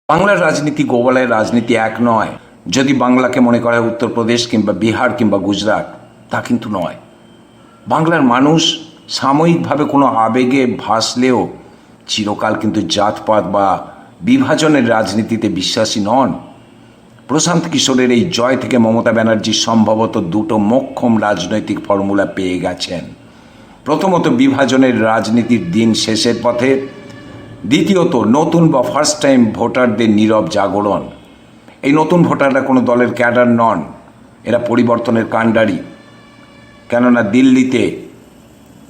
বাংলার রাজনীতি গোপালের রাজনীতি এক নয়। যদি বাংলাকে মনে করা হয় উত্তরপ্রদেশ কিংবা বিহার কিংবা গুজরাট, তা কিন্তু নয়। বাংলার মানুষ সাময়িকভাবে কোনো আবেগে ভাসলেও চিরকাল কিন্তু জাতপাত বা বিভাজনের রাজনীতিতে বিশ্বাসী নন। প্রশান্ত কিশোরের এই জয় থেকে মমতা ব্যানার্জি সম্ভবত দুটো মোক্ষম রাজনৈতিক ফর্মুলা পেয়ে গেছেন। প্রথমত, বিভাজনের রাজনীতির দিন শেষের পথে। দ্বিতীয়ত, নতুন বা ফার্স্ট টাইম ভোটারদের নীরব জাগরণ। এই নতুন ভোটাররা কোনো দলের ক্যাডার নন, এরা পরিবর্তনের কাণ্ডারি। কেননা দিল্লিতে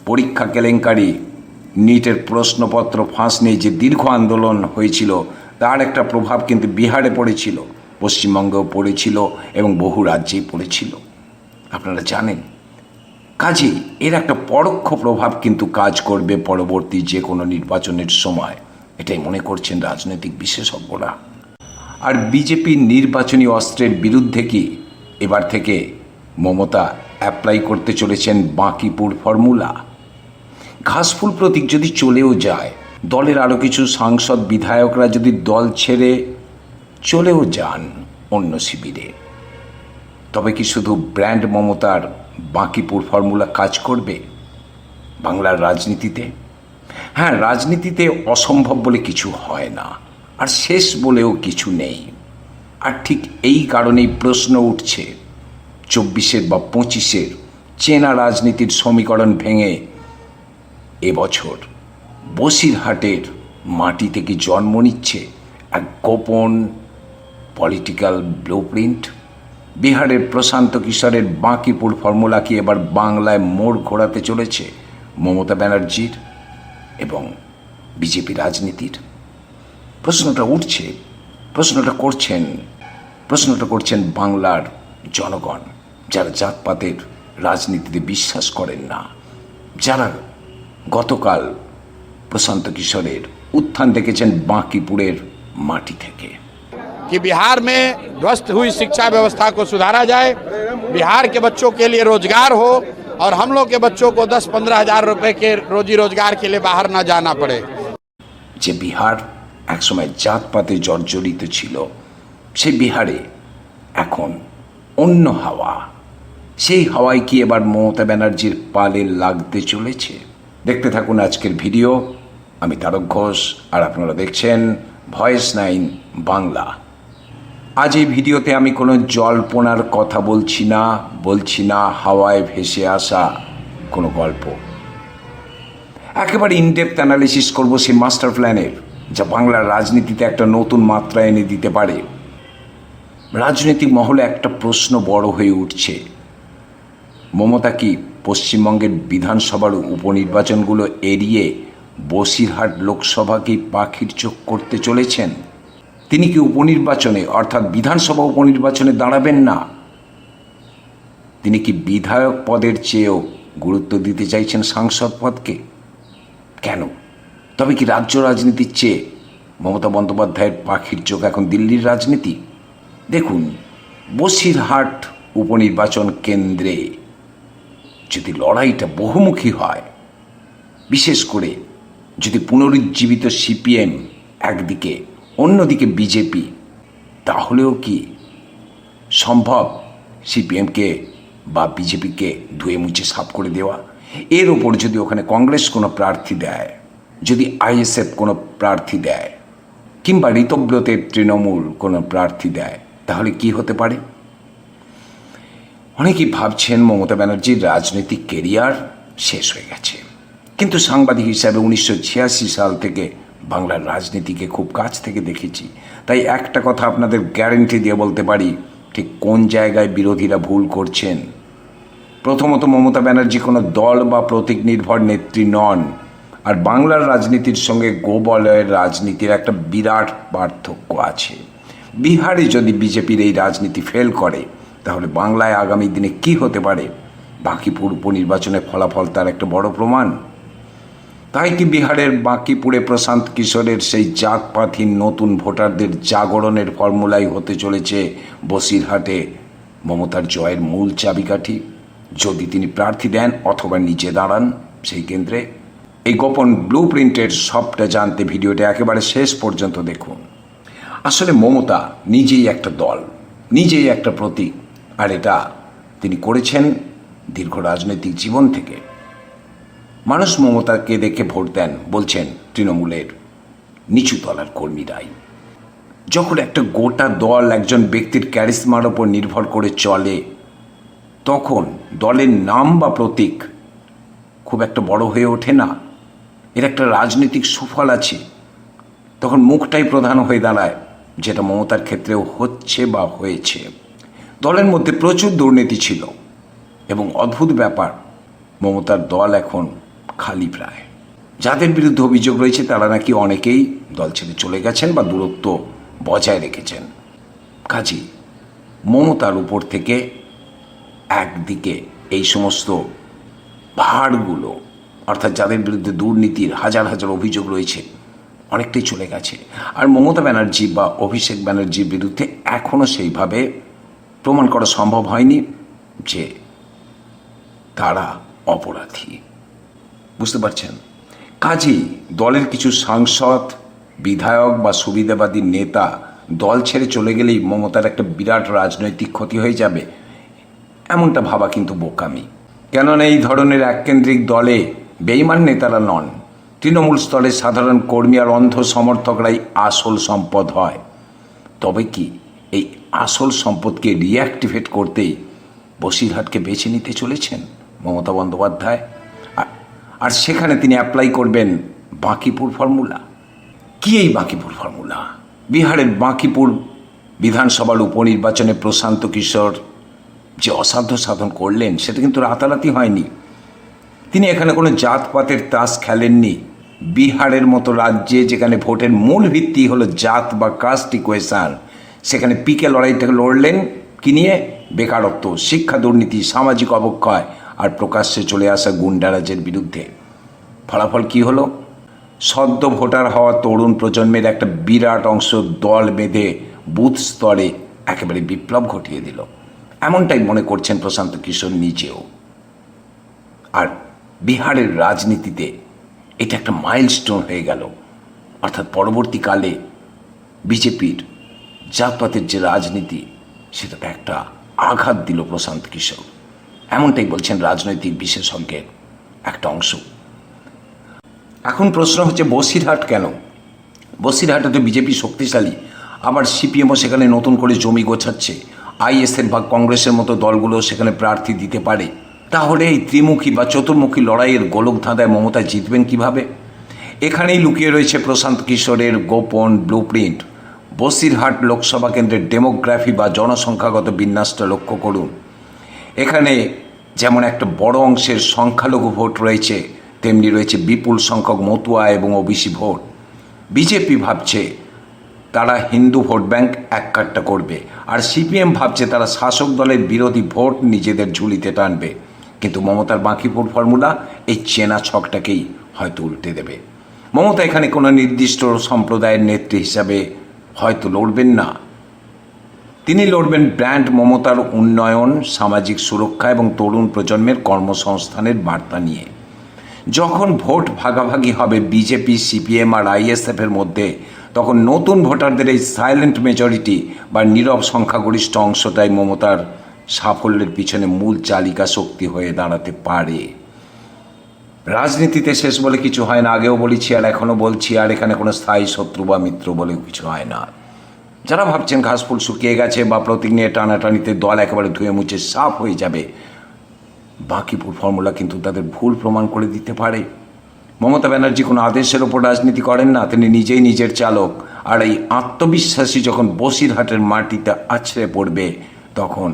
পরীক্ষা কেলেঙ্কারি, নিটের প্রশ্নপত্র ফাঁস নিয়ে যে দীর্ঘ আন্দোলন হয়েছিল, তার একটা প্রভাব কিন্তু বিহারে পড়েছিল, পশ্চিমবঙ্গেও পড়েছিল এবং বহু রাজ্যেই পড়েছিল, আপনারা জানেন। কাজেই এর একটা পরোক্ষ প্রভাব কিন্তু কাজ করবে পরবর্তী যে কোনো নির্বাচনের সময়, এটাই মনে করছেন রাজনৈতিক বিশেষজ্ঞরা। আর বিজেপির নির্বাচনী অস্ত্রের বিরুদ্ধে কি এবার থেকে মমতা অ্যাপ্লাই করতে চলেছেন বাঁকিপুর ফর্মুলা? ঘাসফুল প্রতীক যদি চলেও যায়, দলের আরও কিছু সাংসদ বিধায়করা যদি দল ছেড়ে চলেও যান অন্য শিবিরে, তবে কি শুধু ব্র্যান্ড মমতার বাঁকিপুর ফর্মুলা কাজ করবে বাংলার রাজনীতিতে? হ্যাঁ, রাজনীতিতে অসম্ভব বলে কিছু হয় না, আর শেষ বলেও কিছু নেই। আর ঠিক এই কারণেই প্রশ্ন উঠছে, 24-এর বা 25-এর চেনা রাজনীতির সমীকরণ ভেঙে এবছর বসিরহাটের মাটি থেকে জন্ম নিচ্ছে এক গোপন পলিটিক্যাল ব্লুপ্রিন্ট। বিহারের প্রশান্ত কিশোরের বাঁকিপুর ফর্মুলা কি এবার বাংলায় মোড় ঘোরাতে চলেছে মমতা ব্যানার্জির এবং বিজেপি রাজনীতির? প্রশ্নটা উঠছে, প্রশ্নটা করছেন বাংলার জনগণ, যারা জাতপাতের রাজনীতিতে বিশ্বাস করেন না, যারা গতকাল প্রশান্ত কিশোরের উত্থান দেখেছেন বাঁকিপুরের মাটি থেকে। कि बिहार में ध्वस्त हुई शिक्षा व्यवस्था को सुधारा जाए, बिहार के बच्चों के लिए रोजगार हो और हम लोग के बच्चों को 10-15 हजार रुपए के रोजी रोजगार के लिए बाहर ना जाना पड़े। যে বিহার একসময় জাতপাতে জর্জরিত ছিল, সেই বিহারে এখন অন্য হাওয়া। সেই হাওয়ায় কি এবার মমতা ব্যানার্জির পালে লাগতে চলেছে? দেখতে থাকুন আজকের ভিডিও। আমি তারক ঘোষ, আর আপনারা দেখছেন ভয়েস 9 বাংলা। আজ এই ভিডিওতে আমি কোনো জল্পনার কথা বলছি না হাওয়ায় ভেসে আসা কোনো গল্প। একেবারে ইনডেপথ অ্যানালিসিস করব সেই মাস্টার প্ল্যানের, যা বাংলার রাজনীতিতে একটা নতুন মাত্রা এনে দিতে পারে। রাজনৈতিক মহলে একটা প্রশ্ন বড় হয়ে উঠছে, মমতা কি পশ্চিমবঙ্গের বিধানসভার উপনির্বাচনগুলো এড়িয়ে বসিরহাট লোকসভাকেই পাখির চোখ করতে চলেছেন? তিনি কি উপনির্বাচনে অর্থাৎ বিধানসভা উপনির্বাচনে দাঁড়াবেন না? তিনি কি বিধায়ক পদের চেয়েও গুরুত্ব দিতে চাইছেন সাংসদ পদকে? কেন? তবে কি রাজ্য রাজনীতির চেয়ে মমতা বন্দ্যোপাধ্যায়ের পাখির চোখ এখন দিল্লির রাজনীতি? দেখুন, বসিরহাট উপনির্বাচন কেন্দ্রে যদি লড়াইটা বহুমুখী হয়, বিশেষ করে যদি পুনরুজ্জীবিত সিপিএম একদিকে, অন্যদিকে বিজেপি, তাহলেও কি সম্ভব সিপিএমকে বা বিজেপিকে ধুয়ে মুছে সাফ করে দেওয়া? এর ওপর যদি ওখানে কংগ্রেস কোনো প্রার্থী দেয়, যদি আইএসএফ কোনো প্রার্থী দেয়, কিংবা ঋতব্রতের তৃণমূল কোনো প্রার্থী দেয়, তাহলে কি হতে পারে? অনেকেই ভাবছেন মমতা ব্যানার্জির রাজনৈতিক কেরিয়ার শেষ হয়ে গেছে, কিন্তু সাংবাদিক হিসাবে 1986 সাল থেকে বাংলার রাজনীতিকে খুব কাছ থেকে দেখেছি, তাই একটা কথা আপনাদের গ্যারেন্টি দিয়ে বলতে পারি, ঠিক কোন জায়গায় বিরোধীরা ভুল করছেন। প্রথমত, মমতা ব্যানার্জি কোনো দল বা প্রতীক নির্ভর নেত্রী নন, আর বাংলার রাজনীতির সঙ্গে গোবলয়ের রাজনীতির একটা বিরাট পার্থক্য আছে। বিহারে যদি বিজেপির এই রাজনীতি ফেল করে, তাহলে বাংলায় আগামী দিনে কি হতে পারে বাঁকিপুর উপনির্বাচনের ফলাফল তার একটা বড় প্রমাণ। তাই কি বিহারের বাঁকিপুরে প্রশান্ত কিশোরের সেই জাতপাতহীন নতুন ভোটারদের জাগরণের ফর্মুলাই হতে চলেছে বসিরহাটে মমতার জয়ের মূল চাবিকাঠি, যদি তিনি প্রার্থী দেন অথবা নিচে দাঁড়ান সেই কেন্দ্রে? এই গোপন ব্লু প্রিন্টের সবটা জানতে ভিডিওটা একেবারে শেষ পর্যন্ত দেখুন। আসলে মমতা নিজেই একটা দল, নিজেই একটা প্রতীক, আর এটা তিনি করেছেন দীর্ঘ রাজনৈতিক জীবন থেকে। মানুষ মমতাকে দেখে ভোট দেন বলছেন তৃণমূলের নিচু তলার কর্মীরাই। যখন একটা গোটা দল একজন ব্যক্তির ক্যারিসমার ওপর নির্ভর করে চলে, তখন দলের নাম বা প্রতীক খুব একটা বড় হয়ে ওঠে না। এর একটা রাজনৈতিক সুফল আছে। তখন মুখটাই প্রধান হয়ে দাঁড়ায়, যেটা মমতার ক্ষেত্রেও হচ্ছে বা হয়েছে। দলের মধ্যে প্রচুর দুর্নীতি ছিল এবং অদ্ভুত ব্যাপার, মমতার দল এখন খালি প্রায়। যাদের বিরুদ্ধে অভিযোগ রয়েছে তারা নাকি অনেকেই দল ছেড়ে চলে গেছেন বা দূরত্ব বজায় রেখেছেন। কাজী মমতার উপর থেকে একদিকে এই সমস্ত ভাড়গুলো, অর্থাৎ যাদের বিরুদ্ধে দুর্নীতির হাজার হাজার অভিযোগ রয়েছে, অনেকটাই চলে গেছে। আর মমতা ব্যানার্জি বা অভিষেক ব্যানার্জির বিরুদ্ধে এখনও সেইভাবে প্রমাণ করা সম্ভব হয়নি যে তারা অপরাধী। বুঝতে পারছেন? কাজেই দলের কিছু সাংসদ, বিধায়ক বা সুবিধাবাদী নেতা দল ছেড়ে চলে গেলেই মমতার একটা বিরাট রাজনৈতিক ক্ষতি হয়ে যাবে, এমনটা ভাবা কিন্তু বোকামি। কেননা এই ধরনের এককেন্দ্রিক দলে বেইমান নেতারা নন, তৃণমূল স্তরের সাধারণ কর্মী আর অন্ধ সমর্থকরাই আসল সম্পদ হয়। তবে কি এই আসল সম্পদকে রিঅ্যাক্টিভেট করতেই বসিরহাটকে বেছে নিতে চলেছেন মমতা বন্দ্যোপাধ্যায়, আর সেখানে তিনি অ্যাপ্লাই করবেন বাঁকিপুর ফর্মুলা। কি এই বাঁকিপুর ফর্মুলা? বিহারের বাঁকিপুর বিধানসভার উপনির্বাচনে প্রশান্ত কিশোর যে অসাধ্য সাধন করলেন সেটা কিন্তু রাতারাতি হয়নি। তিনি এখানে কোনো জাতপাতের তাস খেলেননি। বিহারের মতো রাজ্যে যেখানে ভোটের মূল ভিত্তি হলো জাত বা কাস্ট ইকুয়েশন, সেখানে পিকে লড়াইটাকে লড়লেন কি নিয়ে? বেকারত্ব, শিক্ষা দুর্নীতি, সামাজিক অবক্ষয় আর প্রকাশ্যে চলে আসা গুন্ডারাজের বিরুদ্ধে। ফলাফল কি হলো? সদ্য ভোটার হওয়া তরুণ প্রজন্মের একটা বিরাট অংশ দল বেঁধে বুথ স্তরে একেবারে বিপ্লব ঘটিয়ে দিল। এমনটাই মনে করছেন প্রশান্ত কিশোর নিজেও। আর বিহারের রাজনীতিতে এটা একটা মাইলস্টোন হয়ে গেল। অর্থাৎ পরবর্তীকালে বিজেপির জাতপাতের যে রাজনীতি, সেটাতে একটা আঘাত দিল প্রশান্ত কিশোর। এমনটাই বলছেন রাজনৈতিক বিশেষজ্ঞের একটা অংশ। এখন প্রশ্ন হচ্ছে বসিরহাট কেন? বসিরহাটে তো বিজেপি শক্তিশালী, আবার সিপিএমও সেখানে নতুন করে জমি গোছাচ্ছে, আইএসএফ বা কংগ্রেসের মতো দলগুলো সেখানে প্রার্থী দিতে পারে। তাহলে এই ত্রিমুখী বা চতুর্মুখী লড়াইয়ের গোলক ধাঁধায় মমতা জিতবেন কিভাবে? এখানেই লুকিয়ে রয়েছে প্রশান্ত কিশোরের গোপন ব্লুপ্রিন্ট। বসিরহাট লোকসভা কেন্দ্রের ডেমোগ্রাফি বা জনসংখ্যাগত বিন্যাসটা লক্ষ্য করুন। এখানে যেমন একটা বড় অংশের সংখ্যালঘু ভোট রয়েছে, তেমনি রয়েছে বিপুল সংখ্যক মতুয়া এবং ওবিসি ভোট। বিজেপি ভাবছে তারা হিন্দু ভোট ব্যাংক এককাট্টা করবে, আর সিপিএম ভাবছে তারা শাসক দলের বিরোধী ভোট নিজেদের ঝুলিতে টানবে। কিন্তু মমতার বাঁকিপুর ফর্মুলা এই চেনা ছকটাকেই হয়তো উল্টে দেবে। মমতা এখানে কোনো নির্দিষ্ট সম্প্রদায়ের নেত্রী হিসাবে হয়তো লড়বেন না। তিনি লড়বেন ব্র্যান্ড মমতার উন্নয়ন, সামাজিক সুরক্ষা এবং তরুণ প্রজন্মের কর্মসংস্থানের বার্তা নিয়ে। যখন ভোট ভাগাভাগি হবে বিজেপি, সিপিএম আর আইএসএফের মধ্যে, তখন নতুন ভোটারদের এই সাইলেন্ট মেজরিটি বা নীরব সংখ্যাগরিষ্ঠ অংশটাই মমতার সাফল্যের পিছনে মূল চালিকা শক্তি হয়ে দাঁড়াতে পারে। রাজনীতিতে শেষ বলে কিছু হয় না, আগেও বলেছি আর এখনও বলছি, আর এখানে কোনো স্থায়ী শত্রু বা মিত্র বলেও কিছু হয় না। যারা ভাবছেন ঘাসফুল শুকিয়ে গেছে বা প্রতীক নিয়ে টানাটানিতে দল একেবারে ধুয়ে মুছে সাফ হয়ে যাবে, বাঁকিপুর ফর্মুলা কিন্তু তাদের ভুল প্রমাণ করে দিতে পারে। মমতা ব্যানার্জি কোনো আদেশের ওপর রাজনীতি করেন না, তিনি নিজেই নিজের চালক। আর এই আত্মবিশ্বাসী যখন বসিরহাটের মাটিতে আছড়ে পড়বে, তখন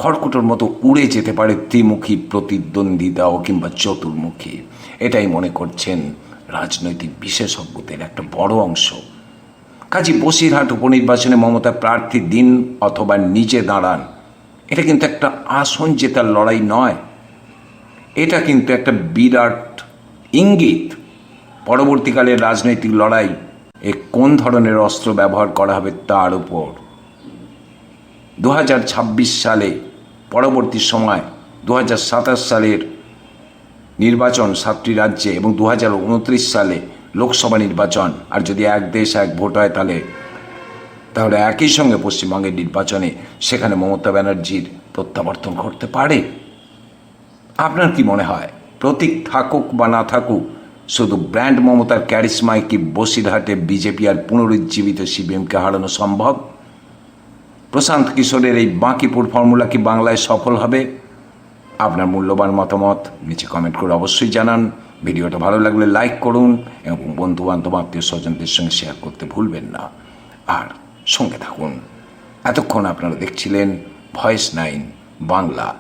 খড়কুটোর মতো উড়ে যেতে পারে ত্রিমুখী প্রতিদ্বন্দ্বিতাও কিংবা চতুর্মুখী। এটাই মনে করছেন রাজনৈতিক বিশেষজ্ঞদের একটা বড় অংশ। কাজী বসিরহাট উপনির্বাচনে মমতা প্রার্থী দিন অথবা নিজে দাঁড়ান, এটা কিন্তু একটা আসন জেতার লড়াই নয়, এটা কিন্তু একটা বিরাট ইঙ্গিত পরবর্তীকালের রাজনৈতিক লড়াই এ কোন ধরনের অস্ত্র ব্যবহার করা হবে তার উপর। 2026 সালে পরবর্তী সময় 2027 সালের নির্বাচন 7টি রাজ্যে এবং 2029 সালে লোকসভা নির্বাচন, আর যদি এক দেশ এক ভোট হয় তাহলে তাহলে একই সঙ্গে পশ্চিমবঙ্গের নির্বাচনে সেখানে মমতা ব্যানার্জির প্রত্যাবর্তন করতে পারে? আপনার কি মনে হয় প্রতীক থাকুক বা না থাকুক, শুধু ব্র্যান্ড মমতার ক্যারিশমায় কি বসিরহাটে বিজেপি আর পুনরুজ্জীবিত সিপিএমকে হারানো সম্ভব? প্রশান্ত কিশোরের এই বাঁকিপুর ফর্মুলা কি বাংলায় সফল হবে? আপনার মূল্যবান মতামত নিচে কমেন্ট করে অবশ্যই জানান। ভিডিওটা ভালো লাগলে লাইক করুন এবং বন্ধু বান্ধব আত্মীয় স্বজনদের সঙ্গে শেয়ার করতে ভুলবেন না। আর সঙ্গে থাকুন। এতক্ষণ আপনারা দেখছিলেন ভয়েস 9 বাংলা,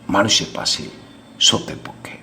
মানুষের পাশে, সত্যের পক্ষে।